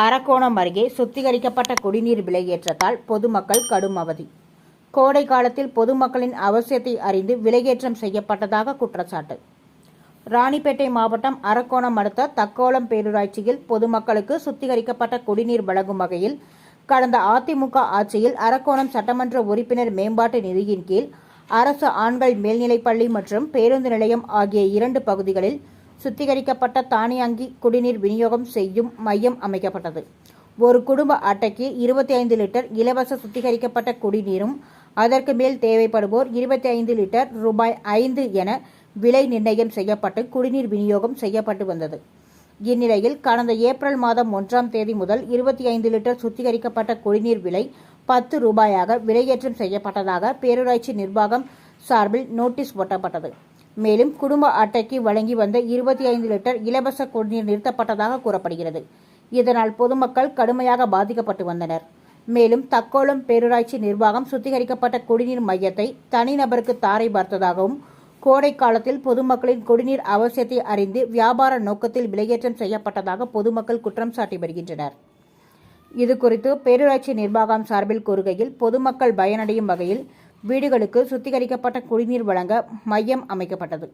அரக்கோணம் அருகே சுத்திகரிக்கப்பட்ட குடிநீர் விலையேற்றத்தால் பொதுமக்கள் கடும் அவதி. கோடை காலத்தில் பொதுமக்களின் அவசியத்தை அறிந்து விலையேற்றம் செய்யப்பட்டதாக குற்றச்சாட்டு. ராணிப்பேட்டை மாவட்டம் அரக்கோணம் அடுத்த தக்கோலம் பேரூராட்சியில் பொதுமக்களுக்கு சுத்திகரிக்கப்பட்ட குடிநீர் வழங்கும் வகையில் கடந்த அதிமுக ஆட்சியில் அரக்கோணம் சட்டமன்ற உறுப்பினர் மேம்பாட்டு நிதியின் கீழ் அரசு ஆண்கள் மேல்நிலைப்பள்ளி மற்றும் பேருந்து நிலையம் ஆகிய 2 பகுதிகளில் சுத்திகரிக்கப்பட்ட தானியங்கி குடிநீர் விநியோகம் செய்யும் மையம் அமைக்கப்பட்டது. ஒரு குடும்ப அட்டைக்கு 25 லிட்டர் இலவச சுத்திகரிக்கப்பட்ட குடிநீரும் அதற்கு மேல் தேவைப்படுவோர் 25 லிட்டர் ரூபாய் 5 என விலை நிர்ணயம் செய்யப்பட்டு குடிநீர் விநியோகம் செய்யப்பட்டு வந்தது. இந்நிலையில் கடந்த ஏப்ரல் மாதம் 1ஆம் தேதி முதல் 25 லிட்டர் சுத்திகரிக்கப்பட்ட குடிநீர் விலை 10 ரூபாயாக விலையேற்றம் செய்யப்பட்டதாக பேரூராட்சி நிர்வாகம் சார்பில் நோட்டீஸ் ஒட்டப்பட்டது. மேலும் குடும்ப அட்டைக்கு வழங்கி வந்த 25 லிட்டர் இலவச குடிநீர் நிறுத்தப்பட்டதாக கூறப்படுகிறது. இதனால் பொதுமக்கள் கடுமையாக பாதிக்கப்பட்டு வந்தனர். மேலும் தக்கோலம் பேரூராட்சி நிர்வாகம் சுத்திகரிக்கப்பட்ட குடிநீர் மையத்தை தனிநபருக்கு தாரை பார்த்ததாகவும் கோடை காலத்தில் பொதுமக்களின் குடிநீர் அவசியத்தை அறிந்து வியாபார நோக்கத்தில் விலையேற்றம் செய்யப்பட்டதாக பொதுமக்கள் குற்றம் சாட்டி வருகின்றனர். இதுகுறித்து பேரூராட்சி நிர்வாகம் சார்பில் கூறுகையில், பொதுமக்கள் பயனடையும் வகையில் வீடுகளுக்கு சுத்திகரிக்கப்பட்ட குடிநீர் வழங்க மையம் அமைக்கப்பட்டது.